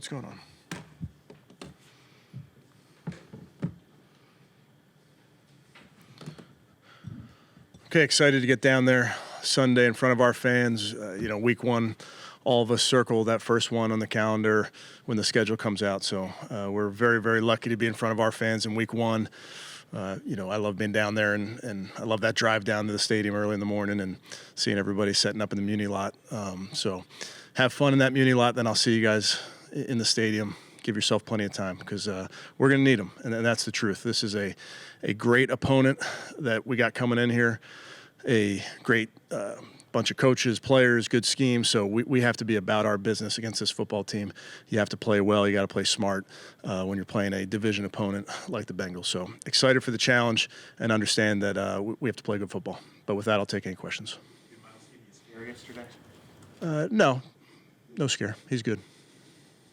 what's going on? Okay, excited to get down there Sunday in front of our fans. Week one, all of us circle that first one on the calendar when the schedule comes out. So we're very, very lucky to be in front of our fans in week one. I love being down there, and I love that drive down to the stadium early in the morning and seeing everybody setting up in the Muni lot. So have fun in that Muni lot, then I'll see you guys in the stadium. Give yourself plenty of time because we're going to need them, and that's the truth. This is a great opponent that we got coming in here, a great bunch of coaches, players, good scheme. So we have to be about our business against this football team. You have to play well. You got to play smart when you're playing a division opponent like the Bengals. So excited for the challenge and understand that we have to play good football. But with that, I'll take any questions. Did Miles give you a scare yesterday? No scare. He's good.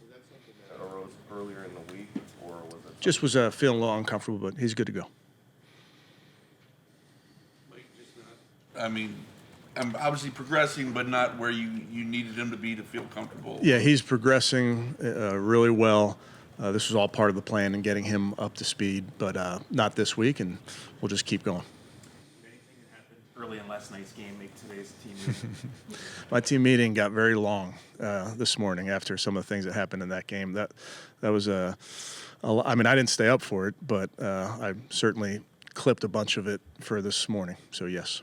Was that something that arose earlier in the week, or was it Just was feeling a little uncomfortable, but he's good to go. Obviously progressing, but not where you needed him to be to feel comfortable. Yeah, he's progressing really well. This was all part of the plan and getting him up to speed, but not this week, and we'll just keep going. Did anything that happened early in last night's game make today's team meeting? My team meeting got very long this morning after some of the things that happened in that game. That was I didn't stay up for it, but I certainly clipped a bunch of it for this morning. So yes.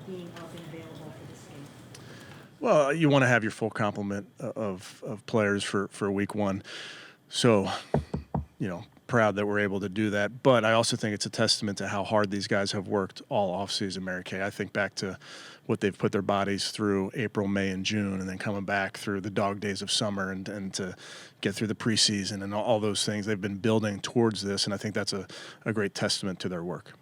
Being up and available for this game? Well, you want to have your full complement of players for week one. So, proud that we're able to do that. But I also think it's a testament to how hard these guys have worked all offseason, Mary Kay. I think back to what they've put their bodies through April, May, and June, and then coming back through the dog days of summer and to get through the preseason and all those things. They've been building towards this, and I think that's a great testament to their work.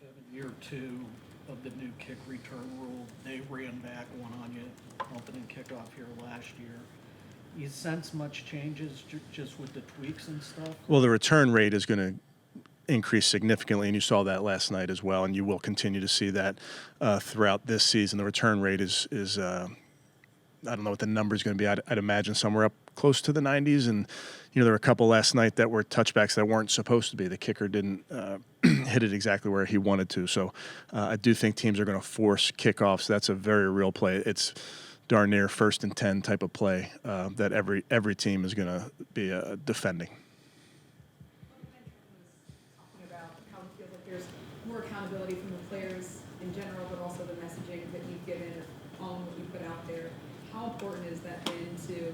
Kevin, year two of the new kick return rule, they ran back one on you, opening kickoff here last year. You sense much changes just with the tweaks and stuff? Well, the return rate is going to increase significantly, and you saw that last night as well, and you will continue to see that throughout this season. The return rate is I don't know what the number is going to be. I'd imagine somewhere up close to the 90s, and there were a couple last night that were touchbacks that weren't supposed to be. The kicker didn't hit it exactly where he wanted to. So I do think teams are going to force kickoffs. That's a very real play. It's darn near 1st and 10 type of play that every team is going to be defending. Talking about how it feels like there's more accountability from the players in general, but also the messaging that you've given on what you put out there. How important is that then to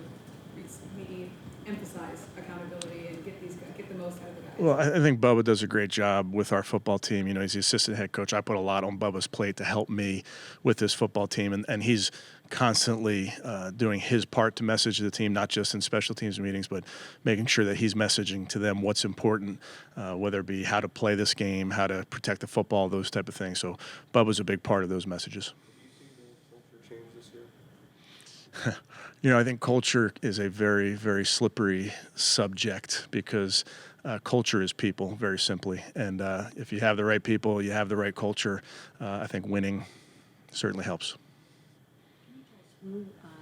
maybe emphasize accountability and get the most out of the guys? Well, I think Bubba does a great job with our football team. He's the assistant head coach. I put a lot on Bubba's plate to help me with this football team, and he's constantly doing his part to message the team, not just in special teams meetings, but making sure that he's messaging to them what's important, whether it be how to play this game, how to protect the football, those type of things. So Bubba's a big part of those messages. Have you seen the culture change this year? I think culture is a very, very slippery subject because culture is people, very simply. And if you have the right people, you have the right culture, I think winning certainly helps. Can you tell us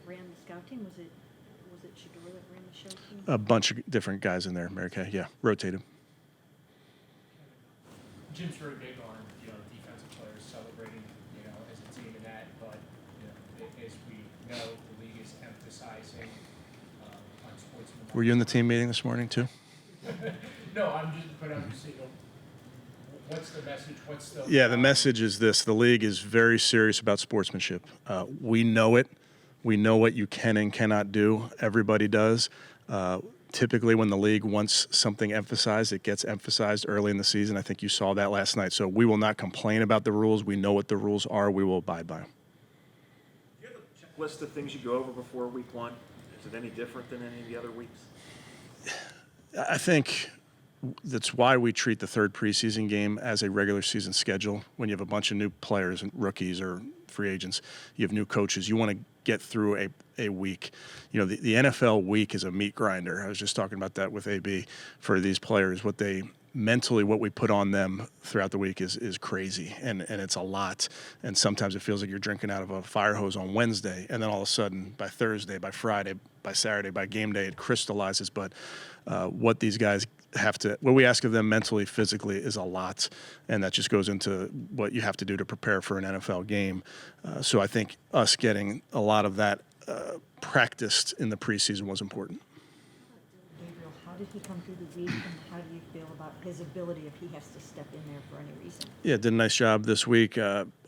who ran the scout team? Was it Shador that ran the show team? A bunch of different guys in there, Mary Kay. Yeah, rotated. Jim's very big on defensive players celebrating as a team and that, but as we know, the league is emphasizing on sportsmanship. Were you in the team meeting this morning too? No, I'm just saying, what's the message? Yeah, the message is this: the league is very serious about sportsmanship. We know it. We know what you can and cannot do. Everybody does. Typically, when the league wants something emphasized, it gets emphasized early in the season. I think you saw that last night. So we will not complain about the rules. We know what the rules are. We will abide by them. Do you have a checklist of things you go over before week one? Is it any different than any of the other weeks? I think that's why we treat the third preseason game as a regular season schedule. When you have a bunch of new players and rookies or free agents, you have new coaches. You want to get through a week. The NFL week is a meat grinder. I was just talking about that with AB for these players. What they mentally what we put on them throughout the week is crazy, and it's a lot. And sometimes it feels like you're drinking out of a fire hose on Wednesday, and then all of a sudden by Thursday, by Friday, by Saturday, by game day, it crystallizes. But what these guys what we ask of them mentally, physically, is a lot, and that just goes into what you have to do to prepare for an NFL game. So I think us getting a lot of that practiced in the preseason was important. Gabriel, how did he come through the week, and how do you feel about his ability if he has to step in there for any reason? Yeah, did a nice job this week.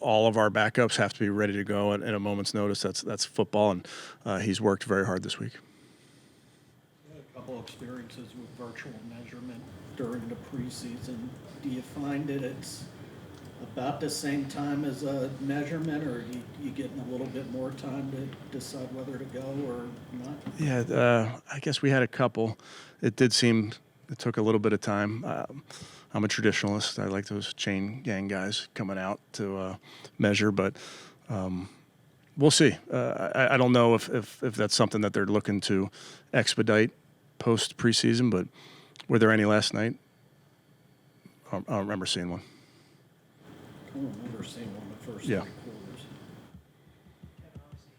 All of our backups have to be ready to go at a moment's notice. That's football, and he's worked very hard this week. A couple experiences with virtual measurement during the preseason. Do you find that it's about the same time as a measurement, or you getting a little bit more time to decide whether to go or not? Yeah, I guess we had a couple. It did seem it took a little bit of time. I'm a traditionalist. I like those chain gang guys coming out to measure, but we'll see. I don't know if that's something that they're looking to expedite post preseason, but were there any last night? I don't remember seeing one. I don't remember seeing one the first Yeah. 3 quarters. Kevin, obviously,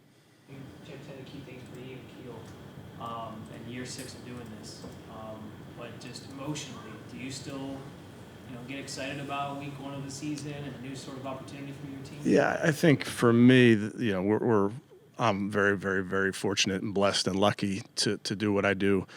Jim tend to keep things pretty even keel, and year 6 of doing this. But just emotionally, do you still, get excited about week 1 of the season and a new sort of opportunity for your team? Yeah, I think for me, I'm very, very, very fortunate and blessed and lucky to do what I do,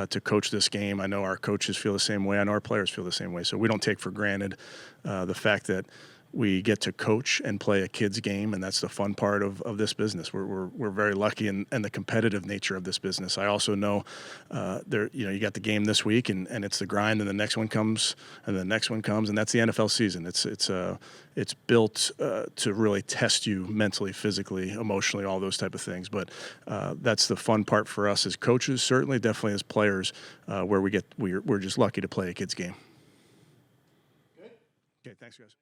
to coach this game. I know our coaches feel the same way. I know our players feel the same way. So we don't take for granted the fact that we get to coach and play a kid's game, and that's the fun part of this business. We're very lucky in the competitive nature of this business. I also know you got the game this week, and it's the grind, and the next one comes, and the next one comes, and that's the NFL season. It's built to really test you mentally, physically, emotionally, all those type of things. But that's the fun part for us as coaches, certainly, definitely as players, where we're just lucky to play a kid's game. Good. Okay, thanks, guys.